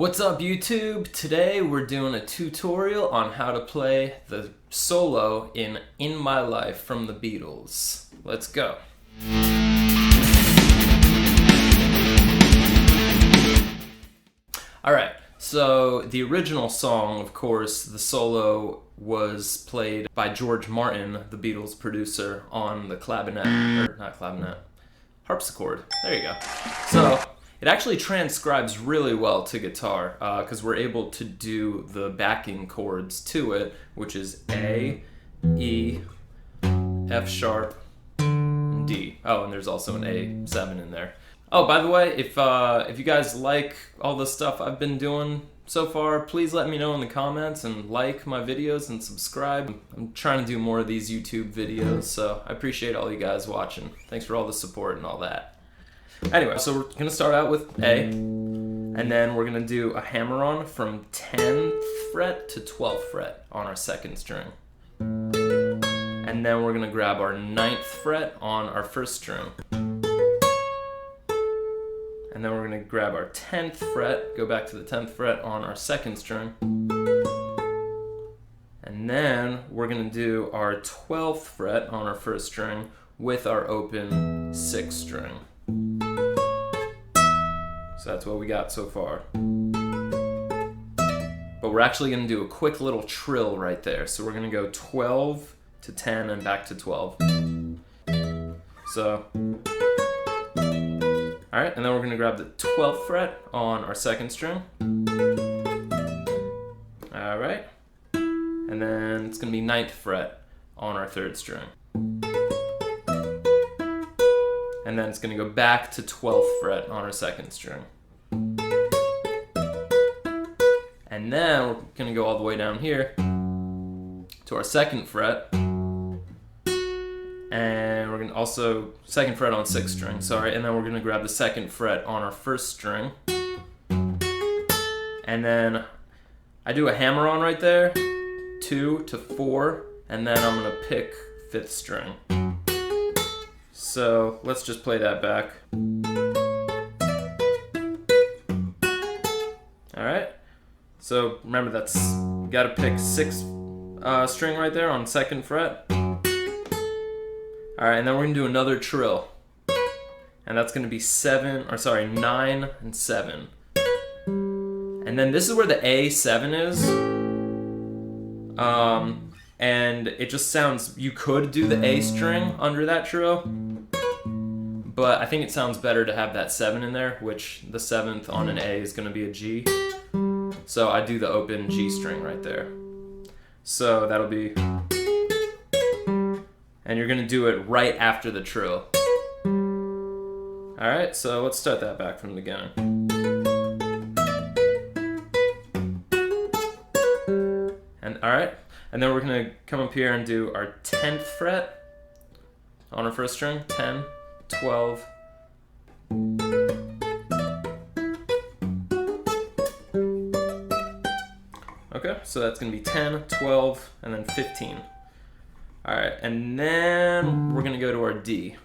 What's up YouTube? Today we're doing a tutorial on how to play the solo in My Life from the Beatles. Let's go. Alright, so the original song, of course, the solo was played by George Martin, the Beatles producer, on the harpsichord. There you go. So it actually transcribes really well to guitar because we're able to do the backing chords to it, which is A, E, F sharp, and D. Oh, and there's also an A7 in there. Oh, by the way, if you guys like all the stuff I've been doing so far, please let me know in the comments and like my videos and subscribe. I'm trying to do more of these YouTube videos, so I appreciate all you guys watching. Thanks for all the support and all that. Anyway, so we're gonna start out with A, and then we're gonna do a hammer-on from 10th fret to 12th fret on our second string. And then we're gonna grab our 9th fret on our first string. And then we're gonna grab our 10th fret, go back to the 10th fret on our second string. And then we're gonna do our 12th fret on our first string with our open 6th string. So that's what we got so far. But we're actually gonna do a quick little trill right there. So we're gonna go 12 to 10 and back to 12. So, all right, and then we're gonna grab the 12th fret on our second string. All right, and then it's gonna be 9th fret on our third string. And then it's gonna go back to 12th fret on our second string. And then we're gonna go all the way down here to our second fret. And we're gonna also, second fret on 6th string, sorry. And then we're gonna grab the 2nd fret on our first string. And then I do a hammer-on right there, 2 to 4, and then I'm gonna pick 5th string. So let's just play that back. All right. So remember, that's, you gotta pick 6th string right there on 2nd fret. All right, and then we're gonna do another trill, and that's gonna be 9 and 7. And then this is where the A7 is. And it just sounds, you could do the A string under that trill, but I think it sounds better to have that 7 in there, which the 7th on an A is gonna be a G. So I do the open G string right there. So that'll be, and you're gonna do it right after the trill. All right, so let's start that back from the beginning. And all right. And then we're gonna come up here and do our 10th fret on our first string, 10, 12. Okay, so that's gonna be 10, 12, and then 15. All right, and then we're gonna go to our D.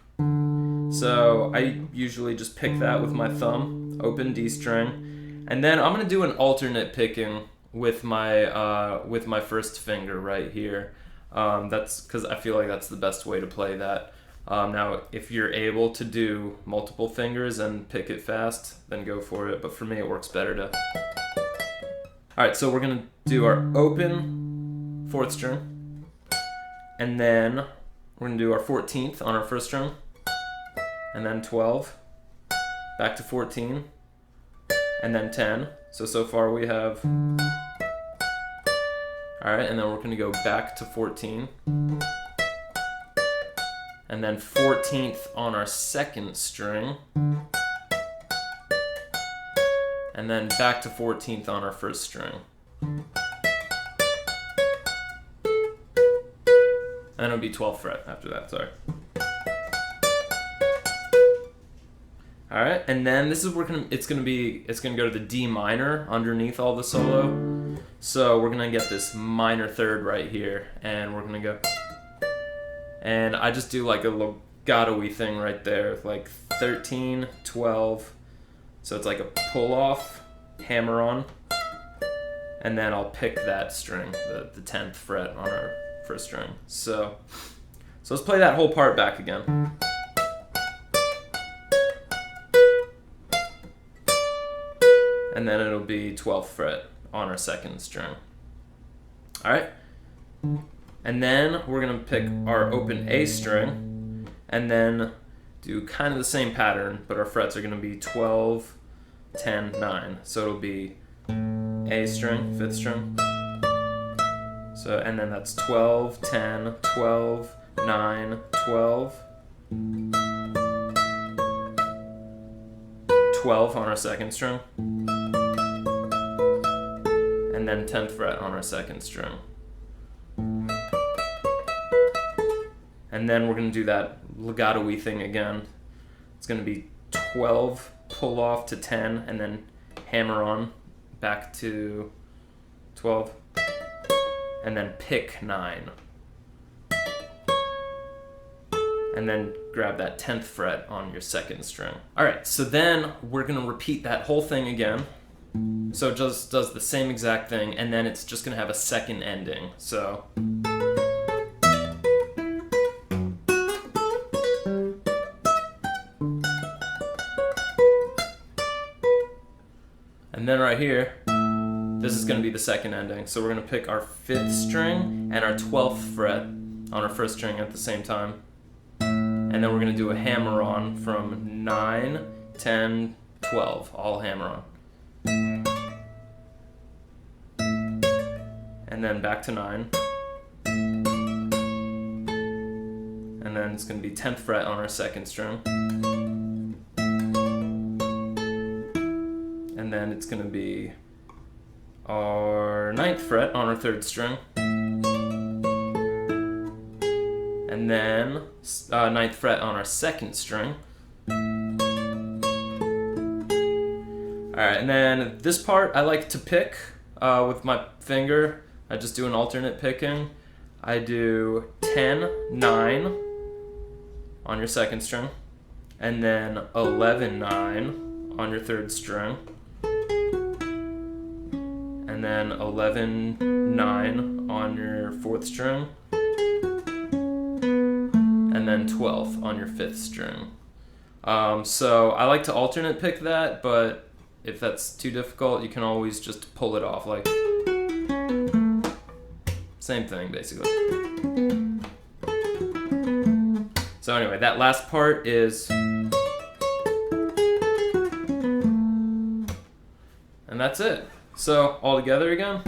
So I usually just pick that with my thumb, open D string, and then I'm gonna do an alternate picking with my first finger right here. That's because I feel like that's the best way to play that. Now, if you're able to do multiple fingers and pick it fast, then go for it. But for me, it works better to. All right, so we're gonna do our open 4th string, and then we're gonna do our 14th on our first string, and then 12, back to 14, and then 10. So far we have. All right, and then we're gonna go back to 14. And then 14th on our second string. And then back to 14th on our first string. And it'll be 12th fret after that, sorry. All right, and then this is where it's gonna go to the D minor underneath all the solo. So we're gonna get this minor third right here, and we're gonna go. And I just do like a legato-y thing right there, like 13, 12. So it's like a pull off, hammer on, and then I'll pick that string, the 10th fret on our first string. So let's play that whole part back again. And then it'll be 12th fret on our second string. All right. And then we're gonna pick our open A string and then do kind of the same pattern, but our frets are gonna be 12, 10, 9. So it'll be A string, 5th string. So, and then that's 12, 10, 12, 9, 12. 12 on our second string. And then 10th fret on our second string. And then we're going to do that legato-y thing again. It's going to be 12, pull off to 10, and then hammer on back to 12, and then pick 9. And then grab that 10th fret on your second string. All right, so then we're going to repeat that whole thing again. So it just does the same exact thing, and then it's just going to have a second ending. So and then right here, this is going to be the second ending. So we're going to pick our 5th string and our 12th fret on our first string at the same time. And then we're going to do a hammer on from 9, 10, 12, all hammer on. And then back to 9. And then it's going to be 10th fret on our second string. And then it's going to be our 9th fret on our third string. And then 9th fret on our second string. Alright, and then this part I like to pick with my finger. I just do an alternate picking. I do 10, 9 on your second string, and then 11, 9 on your third string, and then 11, 9 on your fourth string, and then 12 on your fifth string. So I like to alternate pick that, but if that's too difficult, you can always just pull it off, like same thing basically. So anyway, that last part is, and that's it. So all together again.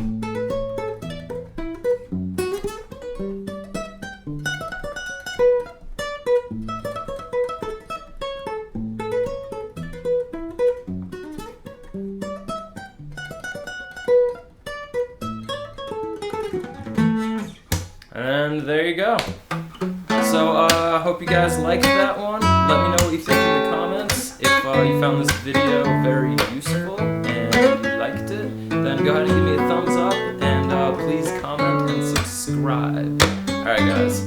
And there you go. So I hope you guys liked that one. Let me know what you think in the comments. If you found this video very useful and you liked it, then go ahead and give me a thumbs up, and please comment and subscribe. Alright guys,